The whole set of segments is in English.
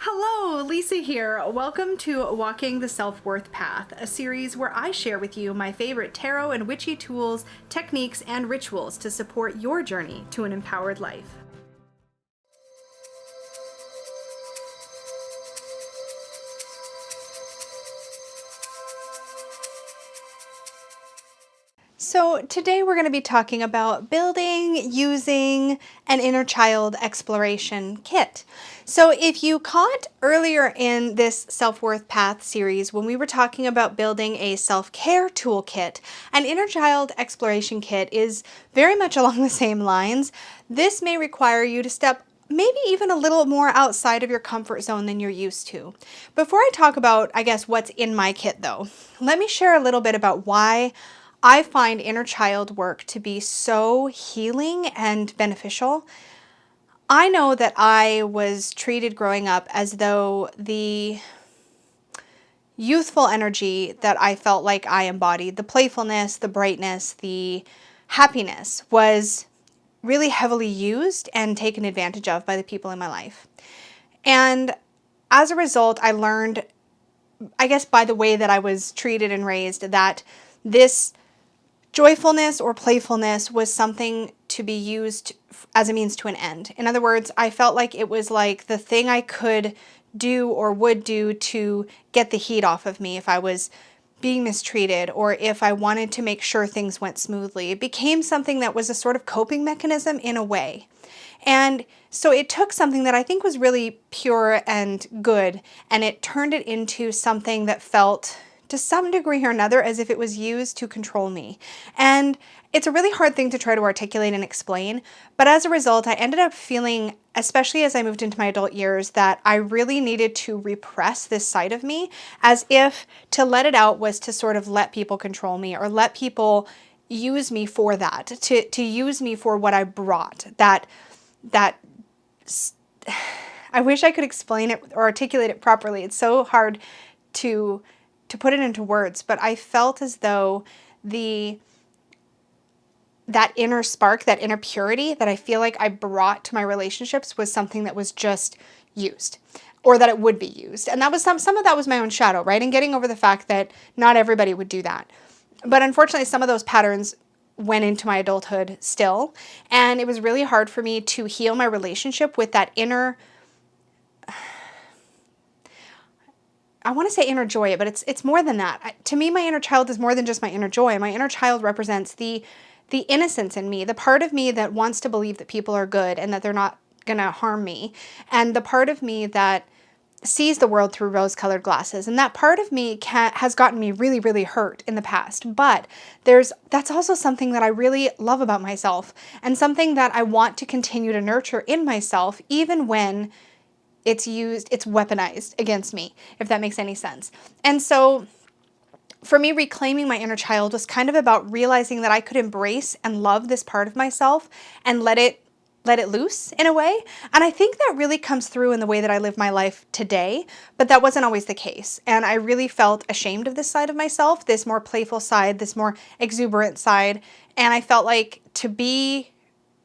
Hello, Lisa here. Welcome to Walking the Self-Worth Path, a series where I share with you my favorite tarot and witchy tools, techniques, and rituals to support your journey to an empowered life. So today we're going to be talking about building using an inner child exploration kit. So if you caught earlier in this self-worth path series when we were talking about building a self-care toolkit, an inner child exploration kit is very much along the same lines. This may require you to step maybe even a little more outside of your comfort zone than you're used to. Before I talk about, what's in my kit though, let me share a little bit about why I find inner child work to be so healing and beneficial. I know that I was treated growing up as though the youthful energy that I felt like I embodied, the playfulness, the brightness, the happiness, was really heavily used and taken advantage of by the people in my life. And as a result, I learned, by the way that I was treated and raised, that this joyfulness or playfulness was something to be used as a means to an end. In other words, I felt like it was like the thing I could do or would do to get the heat off of me if I was being mistreated or if I wanted to make sure things went smoothly. It became something that was a sort of coping mechanism in a way. And so it took something that I think was really pure and good, and it turned it into something that felt to some degree or another as if it was used to control me. And it's a really hard thing to try to articulate and explain, but as a result, I ended up feeling, especially as I moved into my adult years, that I really needed to repress this side of me, as if to let it out was to sort of let people control me or let people use me for that, to use me for what I brought. That I wish I could explain it or articulate it properly. It's so hard to put it into words, but I felt as though that inner spark, that inner purity that I feel like I brought to my relationships was something that was just used, or that it would be used. And that was some of that was my own shadow, right? And getting over the fact that not everybody would do that. But unfortunately, some of those patterns went into my adulthood still, and it was really hard for me to heal my relationship with that inner, I want to say inner joy, but it's more than that. To me, my inner child is more than just my inner joy. My inner child represents the innocence in me, the part of me that wants to believe that people are good and that they're not going to harm me, and the part of me that sees the world through rose-colored glasses. And that part of me has gotten me really, really hurt in the past. But that's also something that I really love about myself, and something that I want to continue to nurture in myself, even when it's weaponized against me, if that makes any sense. And so for me, reclaiming my inner child was kind of about realizing that I could embrace and love this part of myself and let it loose in a way. And I think that really comes through in the way that I live my life today, but that wasn't always the case. And I really felt ashamed of this side of myself, this more playful side, this more exuberant side. And I felt like to be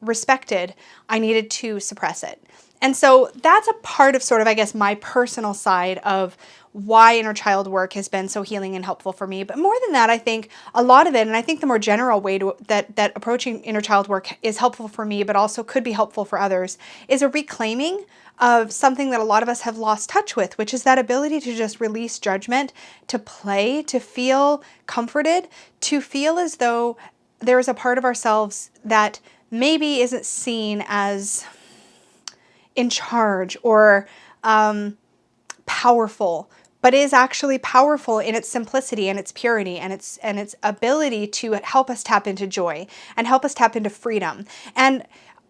respected, I needed to suppress it. And so that's a part of sort of, my personal side of why inner child work has been so healing and helpful for me. But more than that, I think a lot of it, and I think the more general way that approaching inner child work is helpful for me, but also could be helpful for others, is a reclaiming of something that a lot of us have lost touch with, which is that ability to just release judgment, to play, to feel comforted, to feel as though there is a part of ourselves that maybe isn't seen as in charge or powerful, but is actually powerful in its simplicity and its purity and its ability to help us tap into joy and help us tap into freedom. And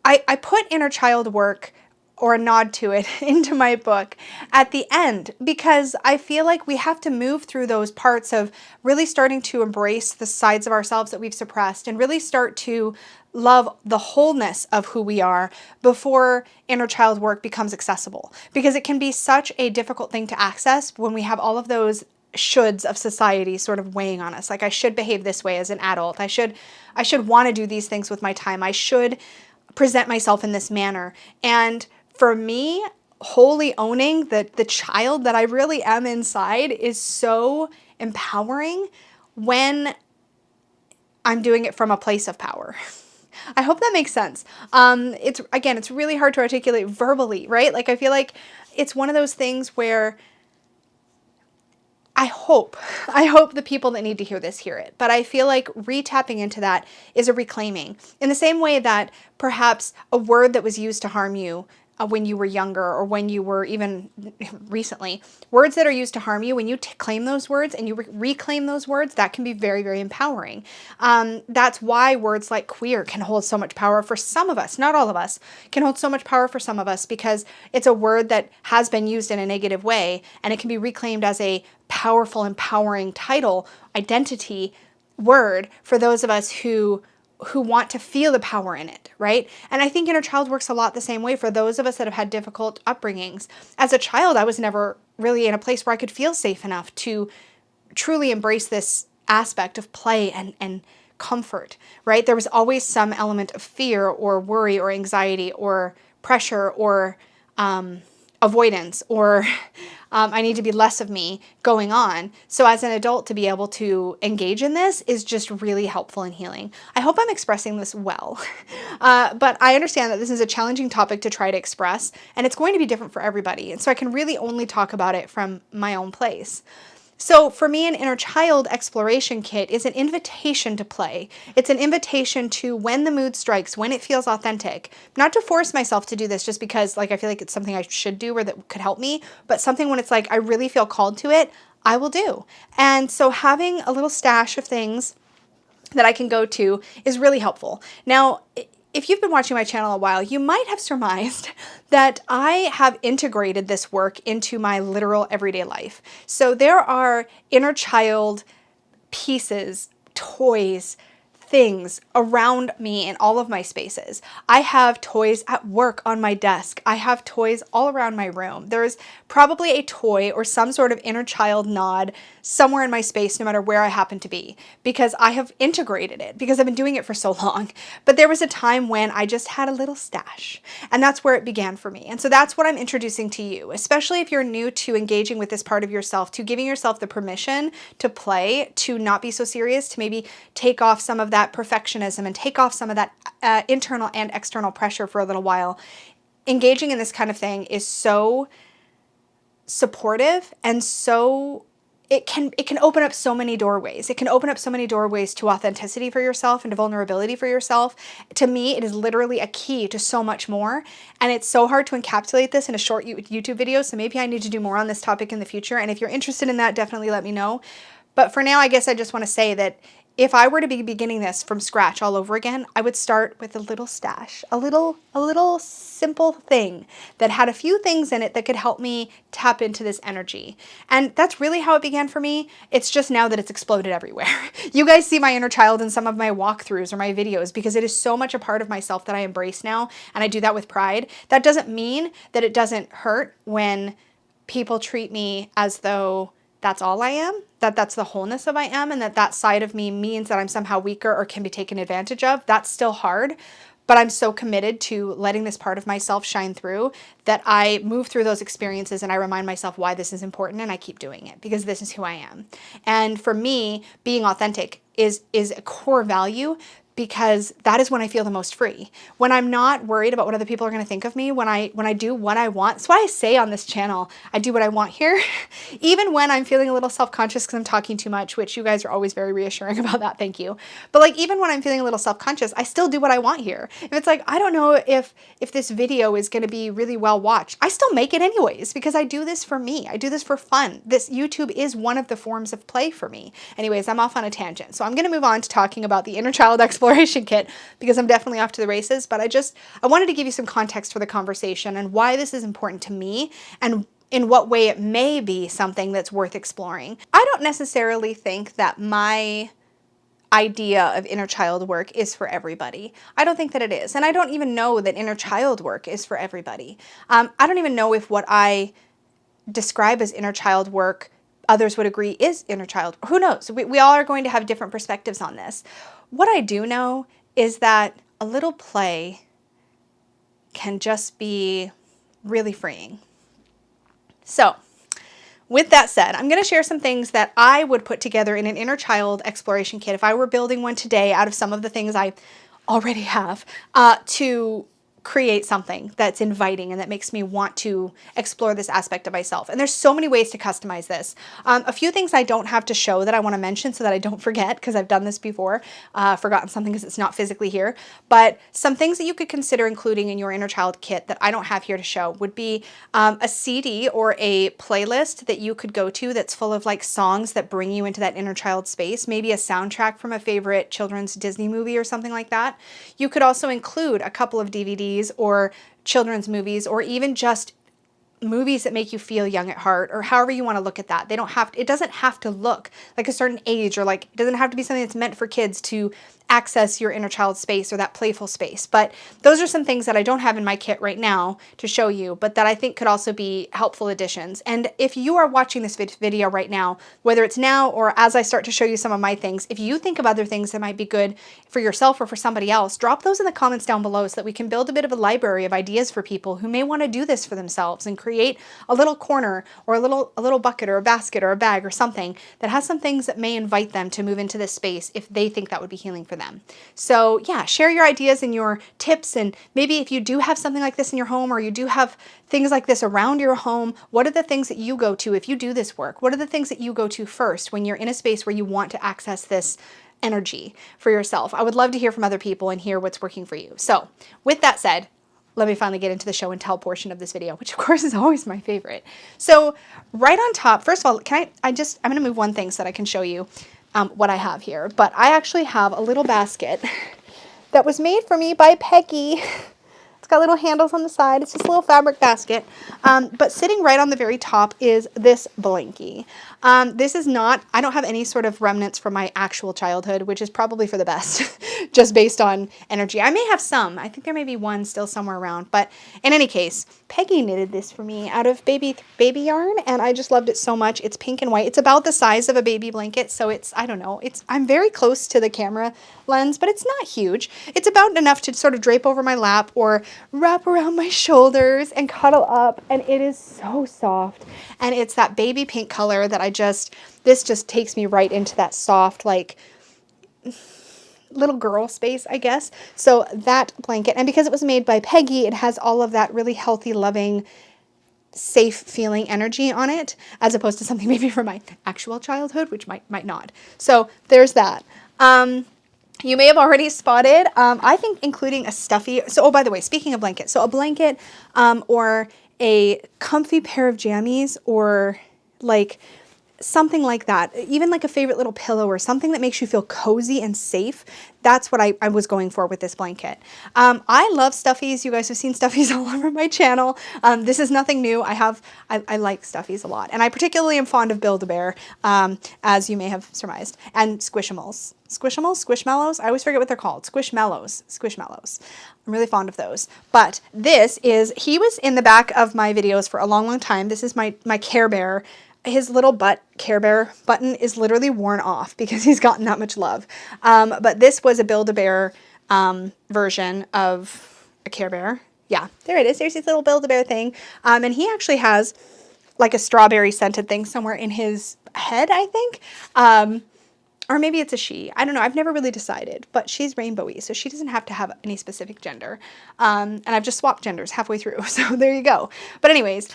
I put inner child work, or a nod to it, into my book at the end, because I feel like we have to move through those parts of really starting to embrace the sides of ourselves that we've suppressed and really start to love the wholeness of who we are before inner child work becomes accessible. Because it can be such a difficult thing to access when we have all of those shoulds of society sort of weighing on us. Like, I should behave this way as an adult. I should want to do these things with my time. I should present myself in this manner. And for me, wholly owning the child that I really am inside is so empowering when I'm doing it from a place of power. I hope that makes sense. It's really hard to articulate verbally, right? Like I feel like it's one of those things where I hope the people that need to hear this hear it. But I feel like re-tapping into that is a reclaiming. In the same way that perhaps a word that was used to harm you when you were younger or when you were even recently, words that are used to harm you, when you claim those words and you reclaim those words, that can be very, very empowering. That's why words like queer can hold so much power for some of us, not all of us, can hold so much power for some of us because it's a word that has been used in a negative way and it can be reclaimed as a powerful, empowering title, identity, word for those of us who want to feel the power in it, right? And I think inner child works a lot the same way for those of us that have had difficult upbringings. As a child, I was never really in a place where I could feel safe enough to truly embrace this aspect of play and comfort, right? There was always some element of fear or worry or anxiety or pressure or avoidance or I need to be less of me going on. So as an adult to be able to engage in this is just really helpful and healing. I hope I'm expressing this well, but I understand that this is a challenging topic to try to express and it's going to be different for everybody. And so I can really only talk about it from my own place. So for me, an inner child exploration kit is an invitation to play. It's an invitation to when the mood strikes, when it feels authentic, not to force myself to do this just because like I feel like it's something I should do or that could help me, but something when it's like I really feel called to it, I will do. And so having a little stash of things that I can go to is really helpful. Now, if you've been watching my channel a while, you might have surmised that I have integrated this work into my literal everyday life. So there are inner child pieces, toys, things around me in all of my spaces. I have toys at work on my desk. I have toys all around my room. There's probably a toy or some sort of inner child nod somewhere in my space, no matter where I happen to be, because I have integrated it, because I've been doing it for so long. But there was a time when I just had a little stash, and that's where it began for me. And so that's what I'm introducing to you, especially if you're new to engaging with this part of yourself, to giving yourself the permission to play, to not be so serious, to maybe take off some of that perfectionism and take off some of that internal and external pressure for a little while. Engaging in this kind of thing is so supportive and so it can open up so many doorways. It can open up so many doorways to authenticity for yourself and to vulnerability for yourself. To me, it is literally a key to so much more. And it's so hard to encapsulate this in a short YouTube video. So maybe I need to do more on this topic in the future. And if you're interested in that, definitely let me know. But for now, I guess I just want to say that if I were to be beginning this from scratch all over again, I would start with a little stash, a little simple thing that had a few things in it that could help me tap into this energy. And that's really how it began for me. It's just now that it's exploded everywhere. You guys see my inner child in some of my walkthroughs or my videos because it is so much a part of myself that I embrace now, and I do that with pride. That doesn't mean that it doesn't hurt when people treat me as though that's all I am, that's the wholeness of I am, and that side of me means that I'm somehow weaker or can be taken advantage of. That's still hard, but I'm so committed to letting this part of myself shine through that I move through those experiences and I remind myself why this is important, and I keep doing it because this is who I am. And for me, being authentic is a core value, because that is when I feel the most free. When I'm not worried about what other people are going to think of me, when I do what I want. That's why I say on this channel, I do what I want here. Even when I'm feeling a little self-conscious because I'm talking too much, which you guys are always very reassuring about that, thank you. But like even when I'm feeling a little self-conscious, I still do what I want here. If it's like, I don't know if this video is going to be really well watched, I still make it anyways because I do this for me. I do this for fun. This YouTube is one of the forms of play for me. Anyways, I'm off on a tangent. So I'm going to move on to talking about the inner child exploration kit because I'm definitely off to the races, but I wanted to give you some context for the conversation and why this is important to me and in what way it may be something that's worth exploring. I don't necessarily think that my idea of inner child work is for everybody. I don't think that it is. And I don't even know that inner child work is for everybody. I don't even know if what I describe as inner child work others would agree is inner child. Who knows? We all are going to have different perspectives on this. What I do know is that a little play can just be really freeing. So with that said, I'm going to share some things that I would put together in an inner child exploration kit if I were building one today out of some of the things I already have to create something that's inviting and that makes me want to explore this aspect of myself. And there's so many ways to customize this. A few things I don't have to show that I want to mention so that I don't forget, because I've done this before, forgotten something because it's not physically here. But some things that you could consider including in your inner child kit that I don't have here to show would be a CD or a playlist that you could go to that's full of like songs that bring you into that inner child space, maybe a soundtrack from a favorite children's Disney movie or something like that. You could also include a couple of DVDs or children's movies, or even just movies that make you feel young at heart, or however you want to look at that. They don't have to, it doesn't have to look like a certain age, or like it doesn't have to be something that's meant for kids to access your inner child space or that playful space. But those are some things that I don't have in my kit right now to show you, but that I think could also be helpful additions. And if you are watching this video right now, whether it's now or as I start to show you some of my things, if you think of other things that might be good for yourself or for somebody else, drop those in the comments down below so that we can build a bit of a library of ideas for people who may want to do this for themselves and create a little corner or a little bucket or a basket or a bag or something that has some things that may invite them to move into this space if they think that would be healing for them. So yeah, share your ideas and your tips, and maybe if you do have something like this in your home, or you do have things like this around your home, what are the things that you go to if you do this work? What are the things that you go to first when you're in a space where you want to access this energy for yourself? I would love to hear from other people and hear what's working for you. So with that said, let me finally get into the show and tell portion of this video, which of course is always my favorite. So right on top, first of all, I'm going to move one thing so that I can show you what I have here. But I actually have a little basket that was made for me by Peggy. It's got little handles on the side. It's just a little fabric basket. But sitting right on the very top is this blankie. This is not, I don't have any sort of remnants from my actual childhood, which is probably for the best, just based on energy. I may have some. I think there may be one still somewhere around. But in any case, Peggy knitted this for me out of baby yarn, and I just loved it so much. It's pink and white. It's about the size of a baby blanket, so it's, I don't know, I'm very close to the camera lens, but it's not huge. It's about enough to sort of drape over my lap or wrap around my shoulders and cuddle up, and it is so soft. And it's that baby pink color that this just takes me right into that soft, like, little girl space, I guess. So that blanket, and because it was made by Peggy, it has all of that really healthy, loving, safe feeling energy on it, as opposed to something maybe from my actual childhood, which might not. So there's that. You may have already spotted, I think including a stuffy. So, oh, by the way, speaking of blankets, so a blanket or a comfy pair of jammies, or like something like that, even like a favorite little pillow or something that makes you feel cozy and safe. That's what I was going for with this blanket. I love stuffies. You guys have seen stuffies all over my channel. This is nothing new. I like stuffies a lot. And I particularly am fond of Build-A-Bear, as you may have surmised, and Squishmallows. Squishmallows? I always forget what they're called. Squishmallows. I'm really fond of those. But he was in the back of my videos for a long, long time. This is my Care Bear. His little Care Bear button is literally worn off because he's gotten that much love. But this was a Build-A-Bear version of a Care Bear. Yeah, there it is. There's his little Build-A-Bear thing. And he actually has like a strawberry scented thing somewhere in his head, I think. Or maybe it's a she. I don't know. I've never really decided, but she's rainbowy, so she doesn't have to have any specific gender. And I've just swapped genders halfway through, so there you go. But anyways,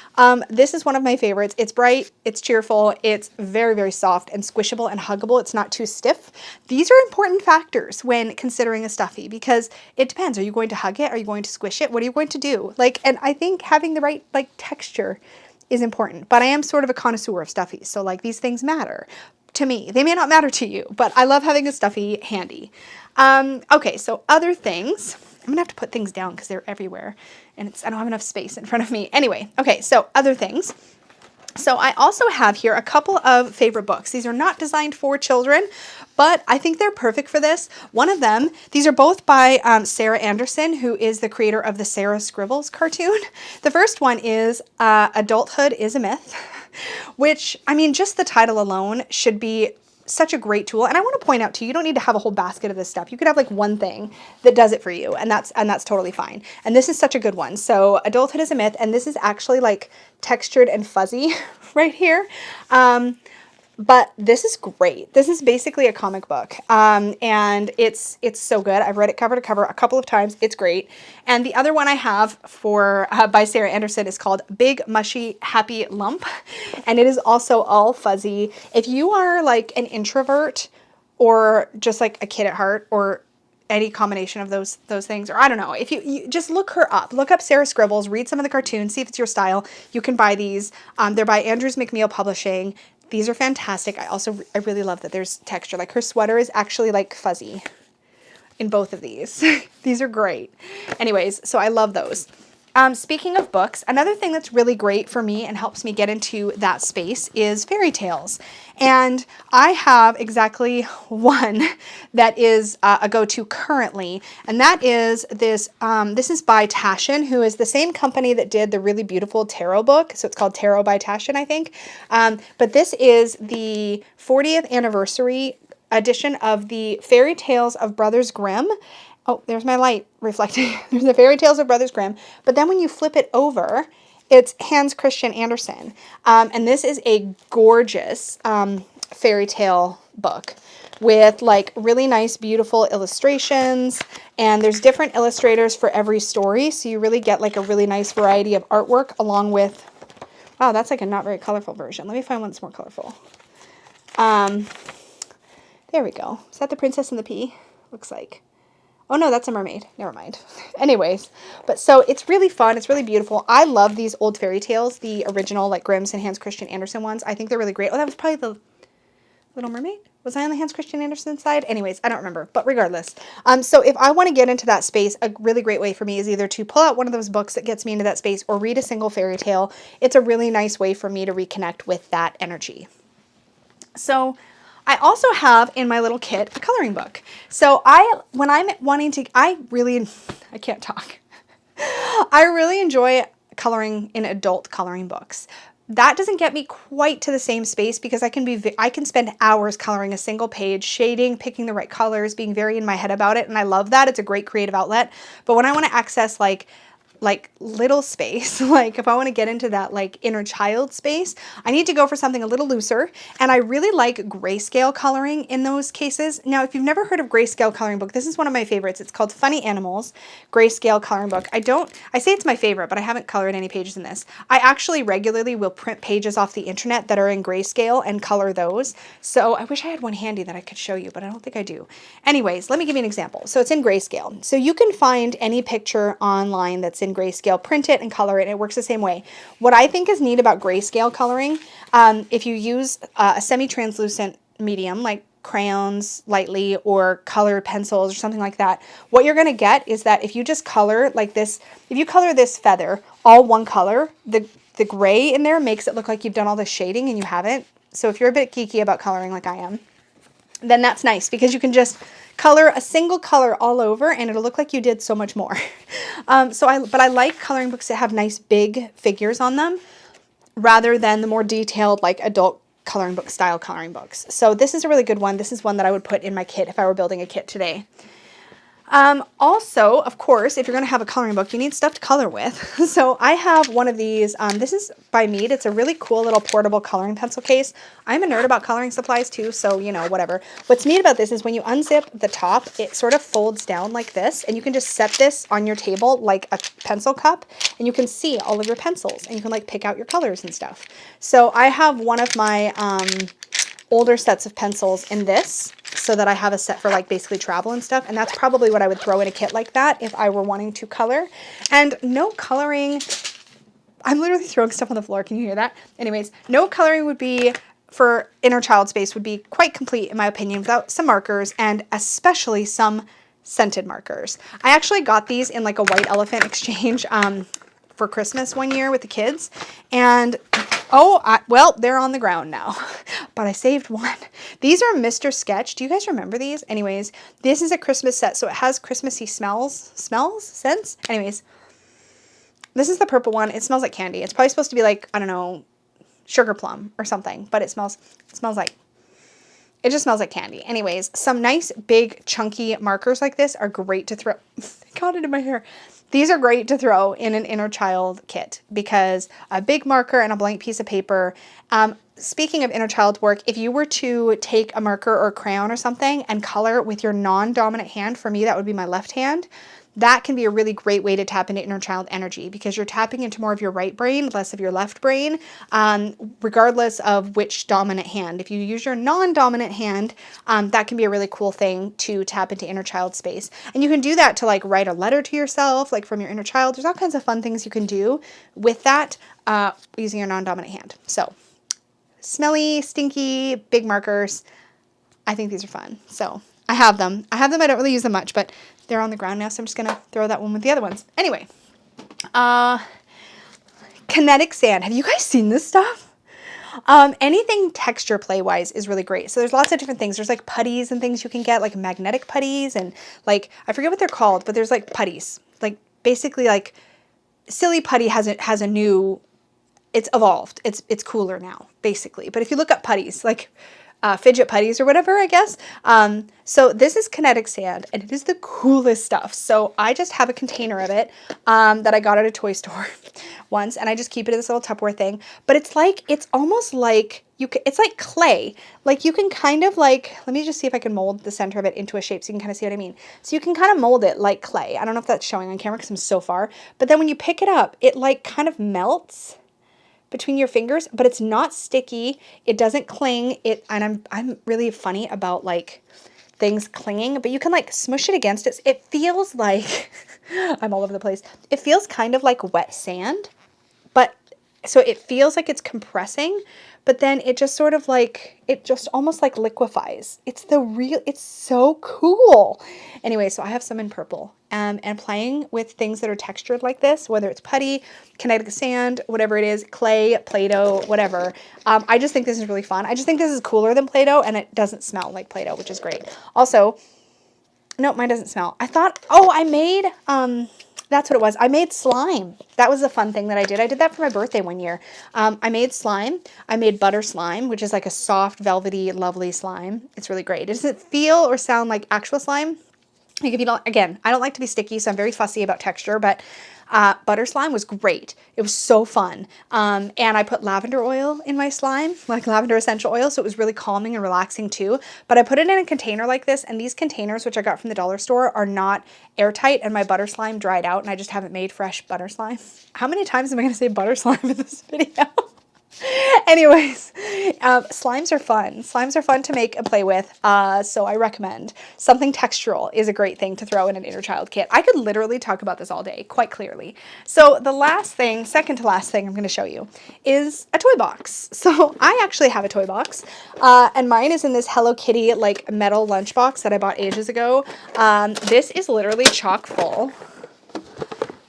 this is one of my favorites. It's bright, it's cheerful, it's very, very soft and squishable and huggable. It's not too stiff. These are important factors when considering a stuffy, because it depends. Are you going to hug it? Are you going to squish it? What are you going to do? And I think having the right texture is important, but I am sort of a connoisseur of stuffies, so these things matter. To me, they may not matter to you, but I love having a stuffy handy. Okay, so other things. I'm gonna have to put things down because they're everywhere, and I don't have enough space in front of me. Anyway, okay, so other things. So I also have here a couple of favorite books. These are not designed for children, but I think they're perfect for this. One of them, these are both by Sarah Anderson, who is the creator of the Sarah Scribbles cartoon. The first one is Adulthood is a Myth, which, I mean, just the title alone should be such a great tool. And I want to point out too, you don't need to have a whole basket of this stuff. You could have like one thing that does it for you, and that's totally fine. And this is such a good one. So Adulthood is a Myth, and this is actually like textured and fuzzy right here. But this is great. This is basically a comic book, and it's so good. I've read it cover to cover a couple of times. It's great. And the other one I have for by Sarah Anderson is called Big Mushy Happy Lump, and it is also all fuzzy. If you are like an introvert or just like a kid at heart, or any combination of those things, or I don't know, if you just look her up, look up Sarah Scribbles, read some of the cartoons, see if it's your style. You can buy these. They're by Andrews McMeel Publishing. These are fantastic. I really love that there's texture. Like her sweater is actually like fuzzy in both of these. These are great. Anyways, so I love those. Speaking of books, another thing that's really great for me and helps me get into that space is fairy tales. And I have exactly one that is a go-to currently, and that is this. This is by Taschen, who is the same company that did the really beautiful tarot book. So it's called Tarot by Taschen, I think. But this is the 40th anniversary edition of the Fairy Tales of Brothers Grimm. Oh, there's my light reflecting. There's the Fairy Tales of Brothers Grimm. But then when you flip it over, it's Hans Christian Andersen. And this is a gorgeous fairy tale book with like really nice, beautiful illustrations. And there's different illustrators for every story. So you really get like a really nice variety of artwork along with, wow, that's like a not very colorful version. Let me find one that's more colorful. There we go. Is that the Princess and the Pea? Looks like. Oh no, that's a mermaid. Never mind. Anyways, but so it's really fun. It's really beautiful. I love these old fairy tales, the original like Grimm's and Hans Christian Andersen ones. I think they're really great. Oh, that was probably the Little Mermaid. Was I on the Hans Christian Andersen side? Anyways, I don't remember, but regardless. So if I want to get into that space, a really great way for me is either to pull out one of those books that gets me into that space or read a single fairy tale. It's a really nice way for me to reconnect with that energy. So I also have in my little kit a coloring book. So I can't talk. I really enjoy coloring in adult coloring books. That doesn't get me quite to the same space because I can spend hours coloring a single page, shading, picking the right colors, being very in my head about it. And I love that. It's a great creative outlet. But when I want to access like little space, like if I want to get into that like inner child space, I need to go for something a little looser. And I really like grayscale coloring in those cases. Now, if you've never heard of grayscale coloring book, this is one of my favorites. It's called Funny Animals Grayscale Coloring Book. I say it's my favorite, but I haven't colored any pages in this. I actually regularly will print pages off the internet that are in grayscale and color those. So I wish I had one handy that I could show you, but I don't think I do. Anyways, let me give you an example. So it's in grayscale. So you can find any picture online that's in grayscale, print it and color it, and it works the same way. What I think is neat about grayscale coloring, if you use a semi-translucent medium like crayons lightly or colored pencils or something like that, what you're going to get is that if you just color like this, if you color this feather all one color, the gray in there makes it look like you've done all the shading and you haven't. So if you're a bit geeky about coloring like I am, then that's nice because you can just color a single color all over and it'll look like you did so much more. But I like coloring books that have nice big figures on them rather than the more detailed like adult coloring book style coloring books. So this is a really good one. This is one that I would put in my kit if I were building a kit today. Also, of course, if you're going to have a coloring book, you need stuff to color with. So I have one of these. This is by Mead. It's a really cool little portable coloring pencil case. I'm a nerd about coloring supplies too, so, you know, whatever. What's neat about this is when you unzip the top, it sort of folds down like this, and you can just set this on your table like a pencil cup, and you can see all of your pencils, and you can like pick out your colors and stuff. So I have one of my older sets of pencils in this so that I have a set for like basically travel and stuff. And that's probably what I would throw in a kit like that if I were wanting to color. And no coloring, I'm literally throwing stuff on the floor. Can you hear that? Anyways, no coloring would be for inner child space would be quite complete in my opinion without some markers and especially some scented markers. I actually got these in like a white elephant exchange for Christmas one year with the kids. And well, they're on the ground now, but I saved one. These are Mr. Sketch. Do you guys remember these? Anyways, this is a Christmas set, so it has Christmassy scents? Anyways, this is the purple one. It smells like candy. It's probably supposed to be like, I don't know, sugar plum or something, but it smells like It just smells like candy. Anyways, some nice big chunky markers like this are great to throw. I got it in my hair. These are great to throw in an inner child kit because a big marker and a blank piece of paper. Speaking of inner child work, if you were to take a marker or a crayon or something and color with your non-dominant hand, for me that would be my left hand, that can be a really great way to tap into inner child energy because you're tapping into more of your right brain, less of your left brain, regardless of which dominant hand. If you use your non-dominant hand, that can be a really cool thing to tap into inner child space. And you can do that to like write a letter to yourself, like from your inner child. There's all kinds of fun things you can do with that using your non-dominant hand. So smelly, stinky, big markers. I think these are fun. So I have them. I don't really use them much, but they're on the ground now, so I'm just going to throw that one with the other ones. Anyway, kinetic sand. Have you guys seen this stuff? Anything texture play-wise is really great. So there's lots of different things. There's like putties and things you can get, like magnetic putties, and like, I forget what they're called, but there's like putties. Like basically like Silly Putty has a new, it's evolved. It's cooler now, basically. But if you look up putties, like fidget putties or whatever, I guess. So this is kinetic sand and it is the coolest stuff. So I just have a container of it that I got at a toy store once, and I just keep it in this little Tupperware thing. But it's almost like it's like clay. Like you can kind of like, let me just see if I can mold the center of it into a shape so you can kind of see what I mean. So you can kind of mold it like clay. I don't know if that's showing on camera because I'm so far, but then when you pick it up, it like kind of melts between your fingers, but it's not sticky. It doesn't cling. And I'm really funny about like things clinging, but you can like smush it against it. It feels like I'm all over the place. It feels kind of like wet sand, but so it feels like it's compressing, but then it just sort of like, it just almost like liquefies. It's so cool. Anyway, so I have some in purple and playing with things that are textured like this, whether it's putty, kinetic sand, whatever it is, clay, Play-Doh, whatever. I just think this is really fun. I just think this is cooler than Play-Doh, and it doesn't smell like Play-Doh, which is great. Also, no, mine doesn't smell. I thought, oh, I made, that's what it was. I made slime. That was a fun thing that I did. I did that for my birthday one year. I made slime. I made butter slime, which is like a soft, velvety, lovely slime. It's really great. It doesn't feel or sound like actual slime. Like if you don't, again, I don't like to be sticky, so I'm very fussy about texture, but butter slime was great. It was so fun. And I put lavender oil in my slime, like lavender essential oil, so it was really calming and relaxing too. But I put it in a container like this, and these containers, which I got from the dollar store, are not airtight, and my butter slime dried out, and I just haven't made fresh butter slime. How many times am I going to say butter slime in this video? Anyways, slimes are fun. Slimes are fun to make and play with, so I recommend. Something textural is a great thing to throw in an inner child kit. I could literally talk about this all day, quite clearly. So the last thing, second to last thing I'm going to show you is a toy box. So I actually have a toy box, and mine is in this Hello Kitty like metal lunchbox that I bought ages ago. This is literally chock full.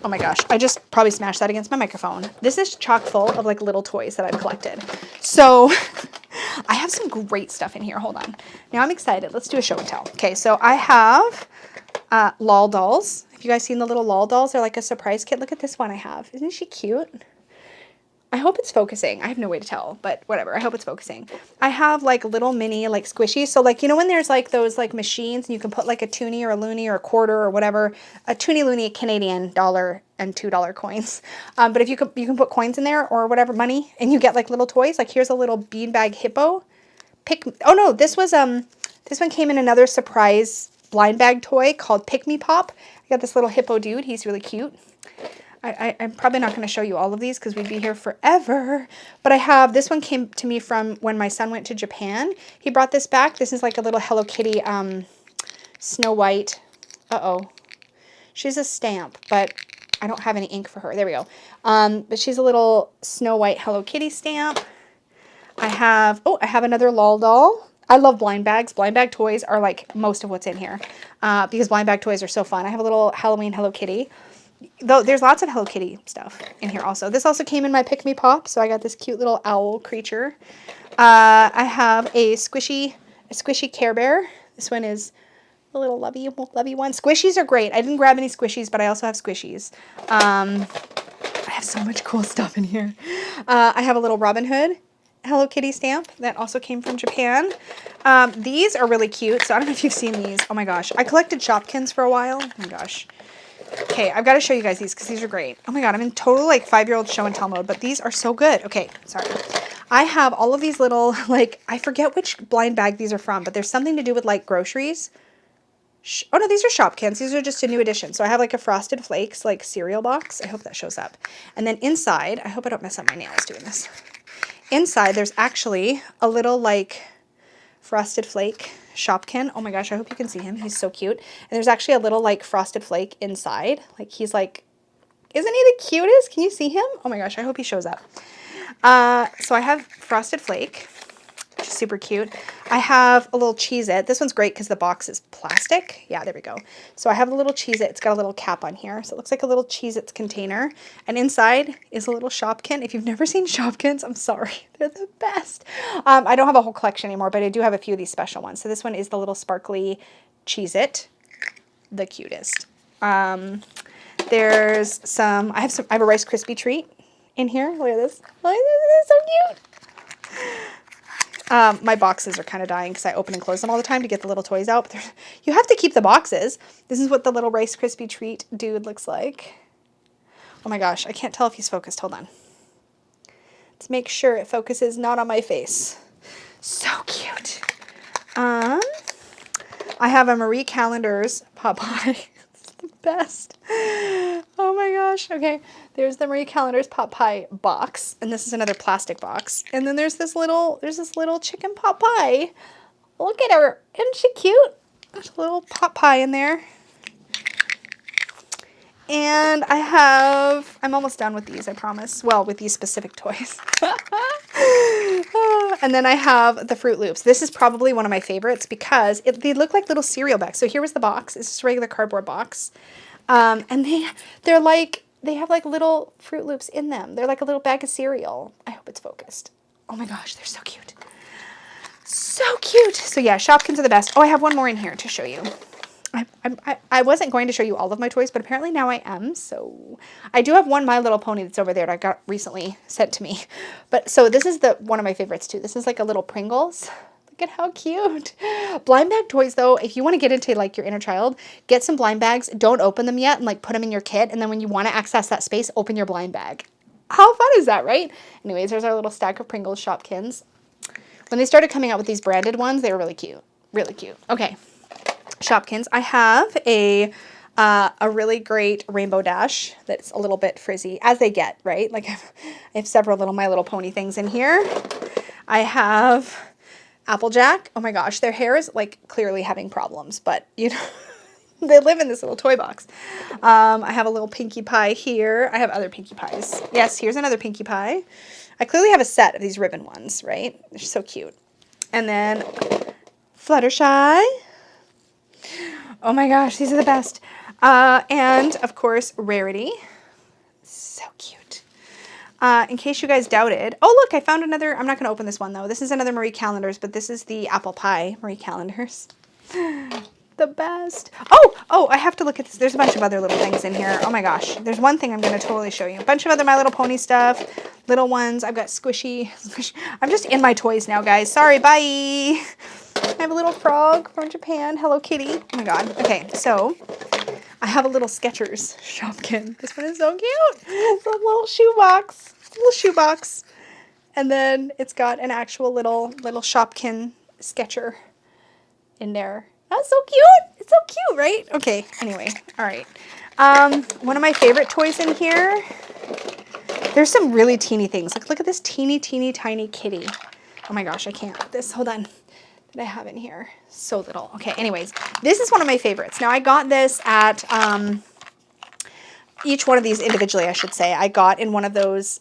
Oh my gosh, I just probably smashed that against my microphone. This is chock full of like little toys that I've collected. So I have some great stuff in here. Hold on. Now I'm excited. Let's do a show and tell. Okay, so I have lol dolls. Have you guys seen the little lol dolls? They're like a surprise kit. Look at this one I have. Isn't she cute? I hope it's focusing. I have no way to tell, but whatever. I hope it's focusing. I have like little mini like squishies. So like, you know, when there's like those like machines and you can put like a toonie or a loonie or a quarter or whatever, a toonie, loonie, Canadian dollar and $2 coins. But if you can put coins in there or whatever money, and you get like little toys, like here's a little beanbag hippo. Oh no, this one came in another surprise blind bag toy called Pick Me Pop. I got this little hippo dude. He's really cute. I'm probably not going to show you all of these because we'd be here forever. But I have, this one came to me from when my son went to Japan. He brought this back. This is like a little Hello Kitty Snow White. Uh-oh. She's a stamp, but I don't have any ink for her. There we go. But she's a little Snow White Hello Kitty stamp. I have another lol doll. I love blind bags. Blind bag toys are like most of what's in here because blind bag toys are so fun. I have a little Halloween Hello Kitty. Though there's lots of Hello Kitty stuff in here also. This also came in my Pick Me Pop, so I got this cute little owl creature. I have a squishy Care Bear. This one is a little lovey one. Squishies are great. I didn't grab any squishies, but I also have squishies. I have so much cool stuff in here. I have a little Robin Hood Hello Kitty stamp that also came from Japan. These are really cute. So I don't know if you've seen these. Oh my gosh. I collected Shopkins for a while. Oh my gosh. Okay, I've got to show you guys these because these are great. Oh my god, I'm in total like 5-year-old show and tell mode, but these are so good. Okay, sorry. I have all of these little, like, I forget which blind bag these are from, but there's something to do with like groceries. Oh no, these are Shopkins. These are just a new edition. So I have like a Frosted Flakes like cereal box. I hope that shows up. And then inside, I hope I don't mess up my nails doing this. Inside, there's actually a little like Frosted Flake Shopkin. Oh my gosh, I hope you can see him. He's so cute. And there's actually a little like Frosted Flake inside. Like he's like, isn't he the cutest? Can you see him? Oh my gosh, I hope he shows up. So I have Frosted Flake, which is super cute. I have a little Cheez-It. This one's great because the box is plastic. Yeah, there we go. So I have a little Cheez-It. It's got a little cap on here. So it looks like a little Cheez-Its container. And inside is a little Shopkin. If you've never seen Shopkins, I'm sorry. They're the best. I don't have a whole collection anymore, but I do have a few of these special ones. So this one is the little sparkly Cheez-It. The cutest. There's some, I have a Rice Krispie treat in here. Look at this. Look at this. It's so cute. My boxes are kind of dying because I open and close them all the time to get the little toys out. But you have to keep the boxes. This is what the little Rice Krispie treat dude looks like. Oh my gosh, I can't tell if he's focused. Hold on. Let's make sure it focuses not on my face. So cute. I have a Marie Callender's Popeye. It's the best. Oh my gosh. Okay. There's the Marie Callender's pot pie box, and this is another plastic box. And then there's this little chicken pot pie. Look at her. Isn't she cute? There's a little pot pie in there. And I'm almost done with these, I promise. Well, with these specific toys. And then I have the Fruit Loops. This is probably one of my favorites because they look like little cereal bags. So here was the box. It's just a regular cardboard box. And they have like little Fruit Loops in them. They're like a little bag of cereal. I hope it's focused. Oh my gosh, they're so cute. So cute. So yeah, Shopkins are the best. Oh, I have one more in here to show you. I wasn't going to show you all of my toys, but apparently now I am. So I do have one My Little Pony that's over there that I got recently sent to me. But so this is one of my favorites too. This is like a little Pringles. Look at how cute. Blind bag toys though, if you want to get into like your inner child, get some blind bags. Don't open them yet and like put them in your kit. And then when you want to access that space, open your blind bag. How fun is that, right? Anyways, there's our little stack of Pringles Shopkins. When they started coming out with these branded ones, they were really cute. Really cute. Okay. Shopkins. I have a really great Rainbow Dash that's a little bit frizzy, as they get, right? Like I have several little My Little Pony things in here. I have Applejack. Oh my gosh, their hair is like clearly having problems, but you know, they live in this little toy box. I have a little Pinkie Pie here. I have other Pinkie Pies. Yes, here's another Pinkie Pie. I clearly have a set of these ribbon ones, right? They're so cute. And then Fluttershy. Oh my gosh, these are the best. And of course, Rarity. So cute. In case you guys doubted. Oh, look, I found another. I'm not going to open this one, though. This is another Marie Callender's, but this is the Apple Pie Marie Callender's. The best. Oh, I have to look at this. There's a bunch of other little things in here. Oh my gosh. There's one thing I'm going to totally show you. A bunch of other My Little Pony stuff. Little ones. I've got squishy. I'm just in my toys now, guys. Sorry, bye. I have a little frog from Japan. Hello Kitty. Oh my god. Okay, so I have a little Skechers Shopkin. This one is so cute. It's a little shoebox. Little shoebox. And then it's got an actual little Shopkin Sketcher in there. That's so cute. It's so cute, right? Okay, anyway. All right. One of my favorite toys in here. There's some really teeny things. Look at this teeny, tiny kitty. Oh my gosh, I can't. Hold on. That I have in here. So little. Okay, anyways. This is one of my favorites. Now, I got this at each one of these individually, I should say. I got in one of those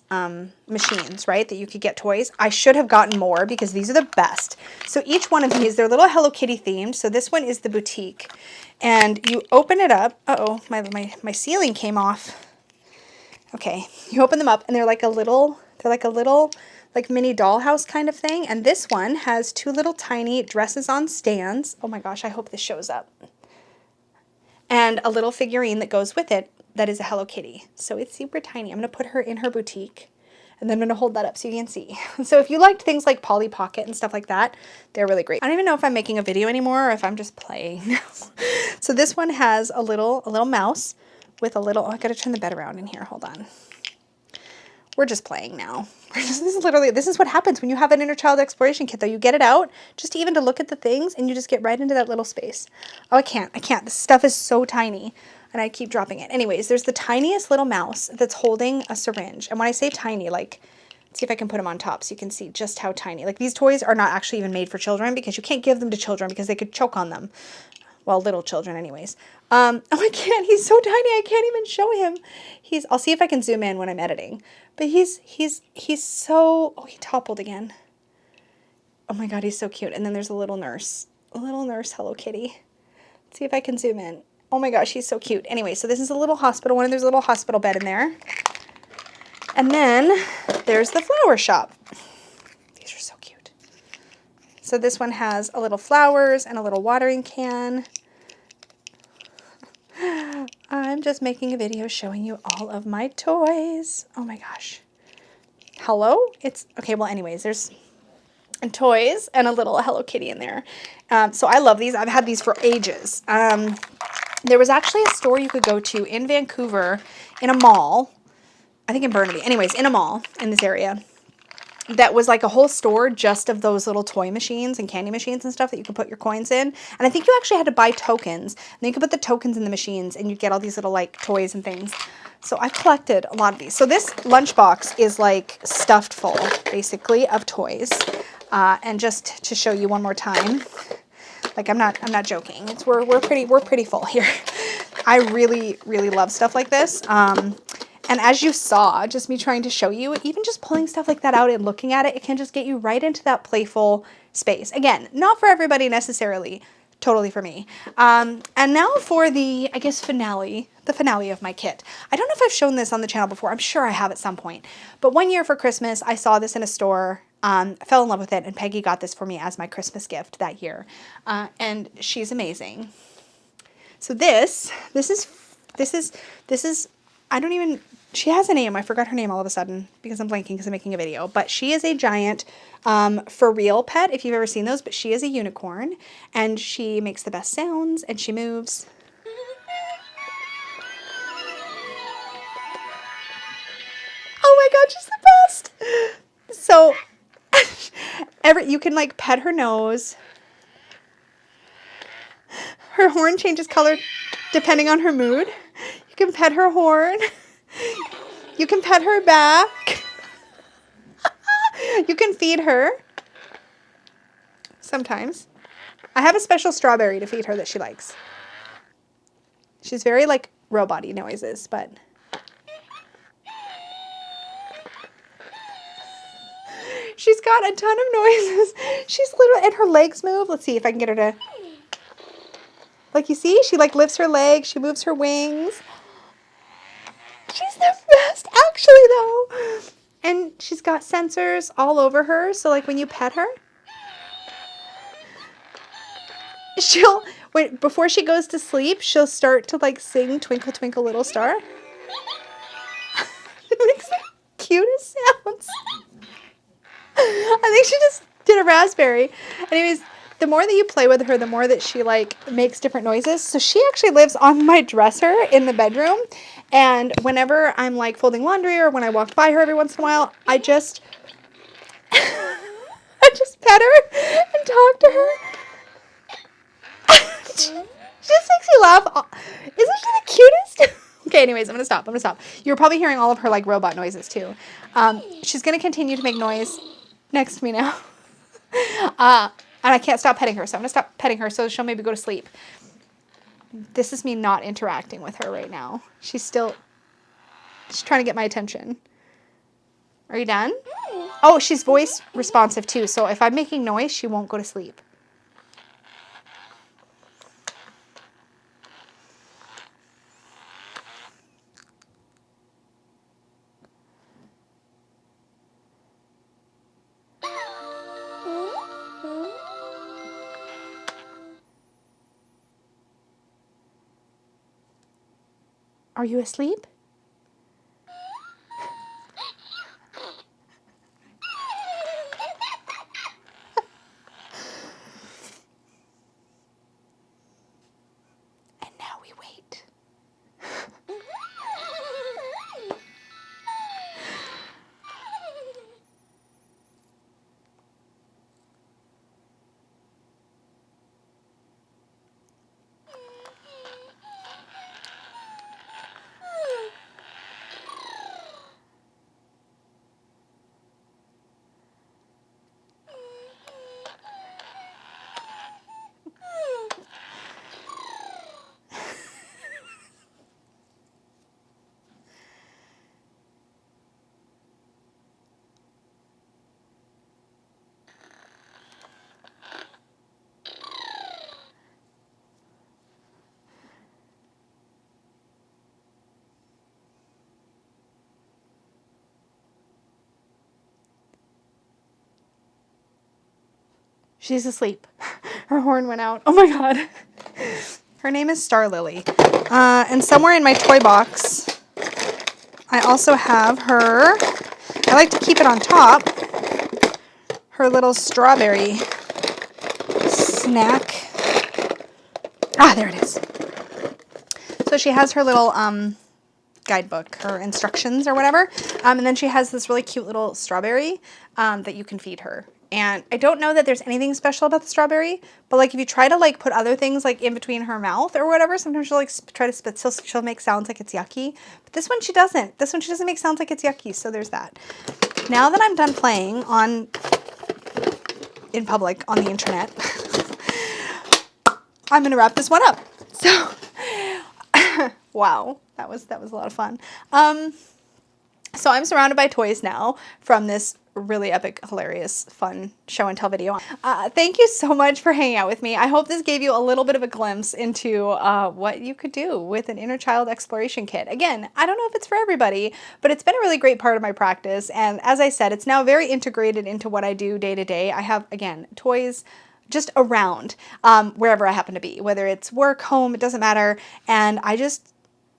machines, right, that you could get toys. I should have gotten more because these are the best. So each one of these, they're little Hello Kitty themed. So this one is the boutique. And you open it up. Uh-oh, my ceiling came off. Okay, you open them up and they're like a little like mini dollhouse kind of thing. And this one has two little tiny dresses on stands. Oh my gosh, I hope this shows up. And a little figurine that goes with it that is a Hello Kitty. So it's super tiny. I'm going to put her in her boutique. And then I'm gonna hold that up so you can see. So if you liked things like Polly Pocket and stuff like that, they're really great. I don't even know if I'm making a video anymore or if I'm just playing. So this one has a little mouse with a little, oh, I gotta turn the bed around in here, hold on. We're just playing now. This is what happens when you have an inner child exploration kit though. You get it out just even to look at the things and you just get right into that little space. Oh, I can't. This stuff is so tiny and I keep dropping it. Anyways, there's the tiniest little mouse that's holding a syringe. And when I say tiny, like, let's see if I can put them on top so you can see just how tiny. Like these toys are not actually even made for children because you can't give them to children because they could choke on them. Well, little children anyways. Oh, I can't. He's so tiny. I can't even show him. I'll see if I can zoom in when I'm editing. But he's so, oh, he toppled again. Oh my God, he's so cute. And then there's a little nurse. Hello Kitty. Let's see if I can zoom in. Oh my gosh, he's so cute. Anyway, so this is a little hospital one and there's a little hospital bed in there. And then there's the flower shop. These are so cute. So this one has a little flowers and a little watering can. I'm just making a video showing you all of my toys. Oh my gosh. Hello? It's okay. Well, anyways, there's toys and a little Hello Kitty in there. So I love these. I've had these for ages. There was actually a store you could go to in Vancouver in a mall. I think in Burnaby. Anyways, in a mall in this area. That was like a whole store just of those little toy machines and candy machines and stuff that you could put your coins in. And I think you actually had to buy tokens. And then you could put the tokens in the machines and you'd get all these little like toys and things. So I collected a lot of these. So this lunchbox is like stuffed full basically of toys. And just to show you one more time, like I'm not joking. We're pretty full here. I really love stuff like this. And as you saw, just me trying to show you, even just pulling stuff like that out and looking at it, it can just get you right into that playful space. Again, not for everybody necessarily, totally for me. And now for the, I guess, finale of my kit. I don't know if I've shown this on the channel before. I'm sure I have at some point. But one year for Christmas, I saw this in a store, fell in love with it, and Peggy got this for me as my Christmas gift that year. And she's amazing. So this is, I don't even, she has a name. I forgot her name all of a sudden because I'm blanking because I'm making a video. But she is a giant for real pet, if you've ever seen those. But she is a unicorn and she makes the best sounds and she moves. Oh my God, she's the best. So you can like pet her nose. Her horn changes color depending on her mood. You can pet her horn. You can pet her back. You can feed her. Sometimes. I have a special strawberry to feed her that she likes. She's very like robot-y noises, but she's got a ton of noises. She's literally, and her legs move. Let's see if I can get her to, like you see, she like lifts her legs, she moves her wings. She's the best, actually, though. And she's got sensors all over her. So, like, when you pet her, before she goes to sleep, she'll start to, like, sing Twinkle, Twinkle, Little Star. It makes the cutest sounds. I think she just did a raspberry. Anyways, the more that you play with her, the more that she, like, makes different noises. So she actually lives on my dresser in the bedroom. And whenever I'm like folding laundry or when I walk by her every once in a while, I just pet her and talk to her. She just makes me laugh. Isn't she the cutest? Okay, anyways, I'm gonna stop. You're probably hearing all of her like robot noises too. She's gonna continue to make noise next to me now. And I can't stop petting her, so I'm gonna stop petting her so she'll maybe go to sleep. This is me not interacting with her right now. She's trying to get my attention. Are you done? Oh, she's voice responsive too. So if I'm making noise, she won't go to sleep. Are you asleep? She's asleep. Her horn went out. Oh my god. Her name is Star Lily. And somewhere in my toy box, I also have her, I like to keep it on top, her little strawberry snack. Ah, there it is. So she has her little guidebook, her instructions or whatever. And then she has this really cute little strawberry that you can feed her. And I don't know that there's anything special about the strawberry, but like if you try to like put other things like in between her mouth or whatever, sometimes she'll like try to spit, so she'll make sounds like it's yucky. But this one she doesn't. This one she doesn't make sounds like it's yucky, so there's that. Now that I'm done playing in public on the internet, I'm gonna wrap this one up. So, wow, that was a lot of fun. So I'm surrounded by toys now from this really epic, hilarious, fun show and tell video. Thank you so much for hanging out with me. I hope this gave you a little bit of a glimpse into what you could do with an inner child exploration kit. Again, I don't know if it's for everybody, but it's been a really great part of my practice. And as I said, it's now very integrated into what I do day to day. I have, again, toys just around wherever I happen to be, whether it's work, home, it doesn't matter. And I just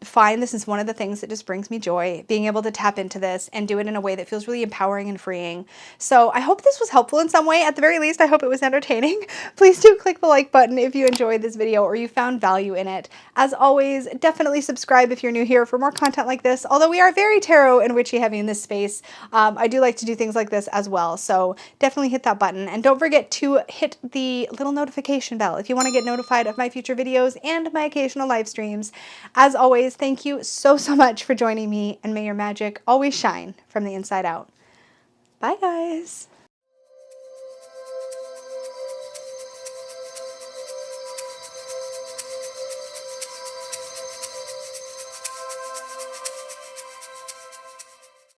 find this is one of the things that just brings me joy, being able to tap into this and do it in a way that feels really empowering and freeing. So I hope this was helpful in some way. At the very least, I hope it was entertaining. Please do click the like button if you enjoyed this video or you found value in it. As always, definitely subscribe if you're new here for more content like this. Although we are very tarot and witchy heavy in this space, I do like to do things like this as well. So definitely hit that button. And don't forget to hit the little notification bell if you want to get notified of my future videos and my occasional live streams. As always, thank you so much for joining me, and may your magic always shine from the inside out. Bye, guys.